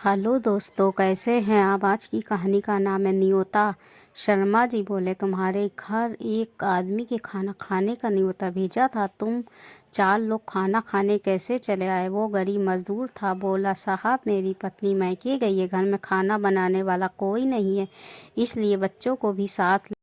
Hello दोस्तों, कैसे हैं आप। आज की कहानी का नाम है न्योता। शर्मा जी बोले, तुम्हारे घर एक आदमी के खाना खाने का न्योता भेजा था। तुम 4 लोग खाना खाने कैसे चले आए। वो गरीब मजदूर था। बोला, साहब मेरी पत्नी मायके गई है, घर में खाना बनाने वाला कोई नहीं है, इसलिए बच्चों को भी साथ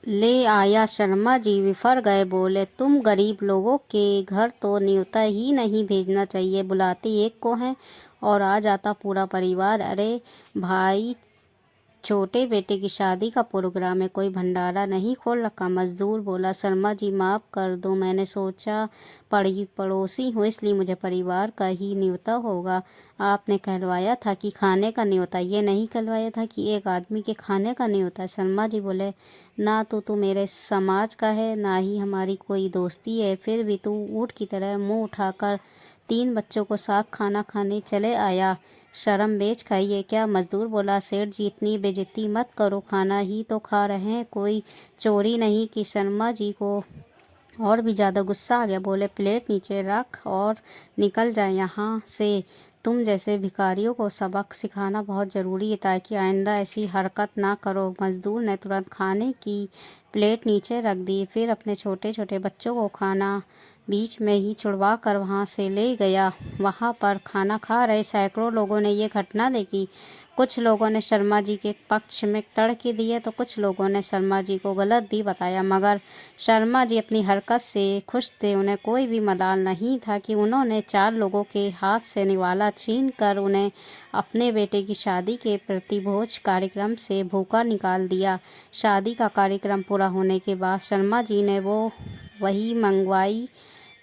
ले आया। शर्मा जी विफर गए। बोले, तुम गरीब लोगों के घर तो न्योता ही नहीं भेजना चाहिए, बुलाते एक को हैं और आ जाता पूरा परिवार। अरे भाई, छोटे बेटे की शादी का प्रोग्राम है, कोई भंडारा नहीं खोल रखा। मजदूर बोला, शर्मा जी माफ़ कर दो, मैंने सोचा पड़ी पड़ोसी हूँ इसलिए मुझे परिवार का ही न्योता होगा। आपने कहलवाया था कि खाने का न्योता, ये नहीं कहलवाया था कि एक आदमी के खाने का न्योता। शर्मा जी बोले, ना तो तू मेरे समाज का है, ना ही हमारी कोई दोस्ती है, फिर भी तू ऊँट की तरह मुंह उठाकर 3 बच्चों को साथ खाना खाने चले आया। शर्म बेच खाइए क्या। मजदूर बोला, सेठ जी इतनी बेइज्जती मत करो, खाना ही तो खा रहे हैं, कोई चोरी नहीं की। शर्मा जी को और भी ज़्यादा गुस्सा आ गया। बोले, प्लेट नीचे रख और निकल जाए यहाँ से। तुम जैसे भिखारियों को सबक सिखाना बहुत ज़रूरी है ताकि आइंदा ऐसी हरकत ना करो। मजदूर ने तुरंत खाने की प्लेट नीचे रख दी, फिर अपने छोटे छोटे बच्चों को खाना बीच में ही छुड़वा कर वहाँ से ले गया। वहाँ पर खाना खा रहे सैकड़ों लोगों ने ये घटना देखी। कुछ लोगों ने शर्मा जी के पक्ष में तर्क दिए तो कुछ लोगों ने शर्मा जी को गलत भी बताया, मगर शर्मा जी अपनी हरकत से खुश थे। उन्हें कोई भी मलाल नहीं था कि उन्होंने 4 लोगों के हाथ से निवाला छीन कर उन्हें अपने बेटे की शादी के प्रतिभोज कार्यक्रम से भूखा निकाल दिया। शादी का कार्यक्रम पूरा होने के बाद शर्मा जी ने वही मंगवाई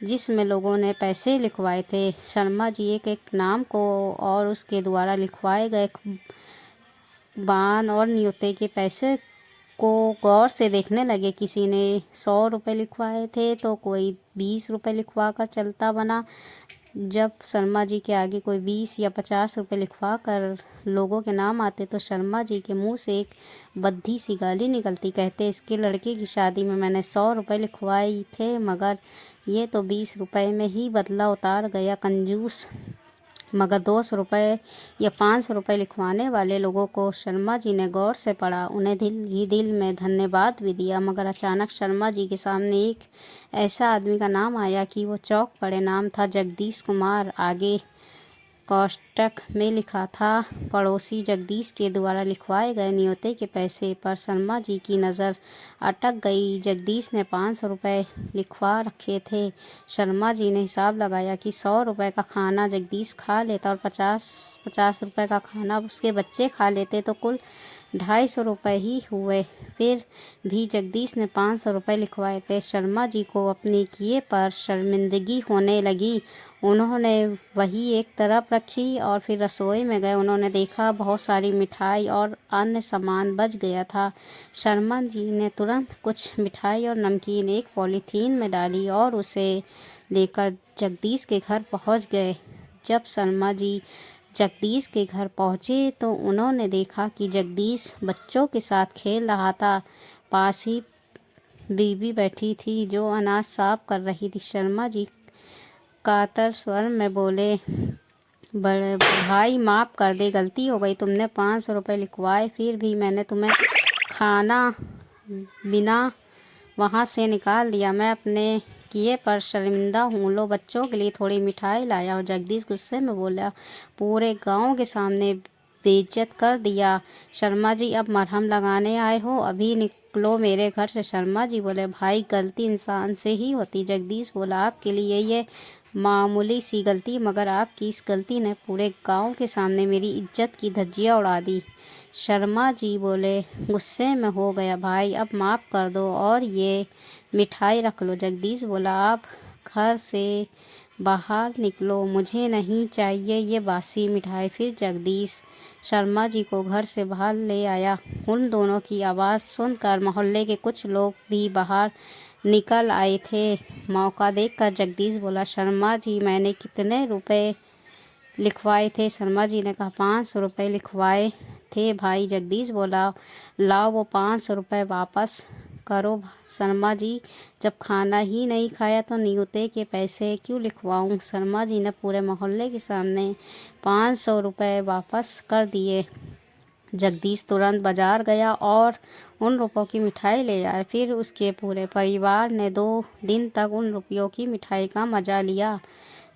जिसमें लोगों ने पैसे लिखवाए थे। शर्मा जी एक एक नाम को और उसके द्वारा लिखवाए गए बान और न्योते के पैसे को गौर से देखने लगे। किसी ने 100 रुपये लिखवाए थे तो कोई 20 रुपये लिखवा कर चलता बना। जब शर्मा जी के आगे कोई 20 या 50 रुपये लिखवा कर लोगों के नाम आते तो शर्मा जी के मुंह से एक बद्धी सी गाली निकलती। कहते, इसके लड़के की शादी में मैंने 100 रुपये लिखवाए थे, मगर ये तो 20 रुपये में ही बदला उतार गया, कंजूस। मगर 200 रुपये या 500 रुपये लिखवाने वाले लोगों को शर्मा जी ने गौर से पढ़ा, उन्हें दिल ही दिल में धन्यवाद भी दिया। मगर अचानक शर्मा जी के सामने एक ऐसा आदमी का नाम आया कि वो चौंक पड़े। नाम था जगदीश कुमार। आगे कोष्टक में लिखा था, पड़ोसी जगदीश के द्वारा लिखवाए गए न्योते के पैसे पर शर्मा जी की नज़र अटक गई। जगदीश ने 500 रुपये लिखवा रखे थे। शर्मा जी ने हिसाब लगाया कि 100 रुपये का खाना जगदीश खा लेता और 50-50 रुपये का खाना उसके बच्चे खा लेते तो कुल 250 रुपये ही हुए। फिर भी जगदीश ने 500 रुपये लिखवाए थे। शर्मा जी को अपने किए पर शर्मिंदगी होने लगी। उन्होंने वही एक तरफ रखी और फिर रसोई में गए। उन्होंने देखा बहुत सारी मिठाई और अन्य सामान बच गया था। शर्मा जी ने तुरंत कुछ मिठाई और नमकीन एक पॉलीथीन में डाली और उसे लेकर जगदीश के घर पहुंच गए। जब शर्मा जी जगदीश के घर पहुंचे तो उन्होंने देखा कि जगदीश बच्चों के साथ खेल रहा था। पास ही बीवी बैठी थी जो अनाज साफ कर रही थी। शर्मा जी कातर स्वर में बोले, बड़े भाई माफ़ कर दे, गलती हो गई, तुमने 500 रुपये लिखवाए, फिर भी मैंने तुम्हें खाना बिना वहाँ से निकाल दिया। मैं अपने किए पर शर्मिंदा हूँ। लो, बच्चों के लिए थोड़ी मिठाई लाया। और जगदीश गुस्से में बोला, पूरे गांव के सामने बेइज्जत कर दिया। शर्मा जी अब मरहम लगाने आए हो, अभी निकलो मेरे घर से। शर्मा जी बोले, भाई गलती इंसान से ही होती। जगदीश बोला, आपके लिए ये मामूली सी गलती, मगर आपकी इस गलती ने पूरे गांव के सामने मेरी इज्जत की धज्जियां उड़ा दी। शर्मा जी बोले, गुस्से में हो गया भाई, अब माफ़ कर दो और ये मिठाई रख लो। जगदीश बोला, आप घर से बाहर निकलो, मुझे नहीं चाहिए ये बासी मिठाई। फिर जगदीश शर्मा जी को घर से बाहर ले आया। उन दोनों की आवाज़ सुनकर मोहल्ले के कुछ लोग भी बाहर निकल आए थे। मौका देखकर जगदीश बोला, शर्मा जी मैंने कितने रुपए लिखवाए थे। शर्मा जी ने कहा, 500 रुपये लिखवाए थे भाई। जगदीश बोला, लाओ वो 500 रुपये वापस। करो शर्मा जी, जब खाना ही नहीं खाया तो न्योते के पैसे क्यों लिखवाऊं। शर्मा जी ने पूरे मोहल्ले के सामने 500 रुपये वापस कर दिए। जगदीश तुरंत बाजार गया और उन रुपयों की मिठाई ले आया। फिर उसके पूरे परिवार ने 2 दिन तक उन रुपयों की मिठाई का मजा लिया।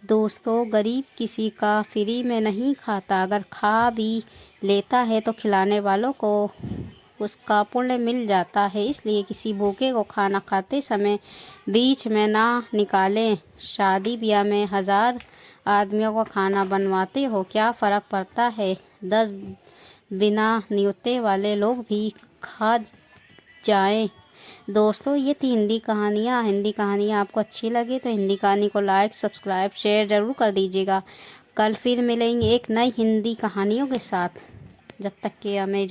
दोस्तों, गरीब किसी का फ्री में नहीं खाता, अगर खा भी लेता है तो खिलाने वालों को उसका पुण्य मिल जाता है। इसलिए किसी भूखे को खाना खाते समय बीच में ना निकालें। शादी ब्याह में 1000 आदमियों का खाना बनवाते हो, क्या फ़र्क पड़ता है, 10 बिना न्योते वाले लोग भी खा जाएं। दोस्तों, ये थी हिंदी कहानियाँ। हिंदी कहानियाँ आपको अच्छी लगे तो हिंदी कहानी को लाइक, सब्सक्राइब, शेयर ज़रूर कर दीजिएगा। कल फिर मिलेंगे एक नई हिंदी कहानियों के साथ। जब तक कि हमें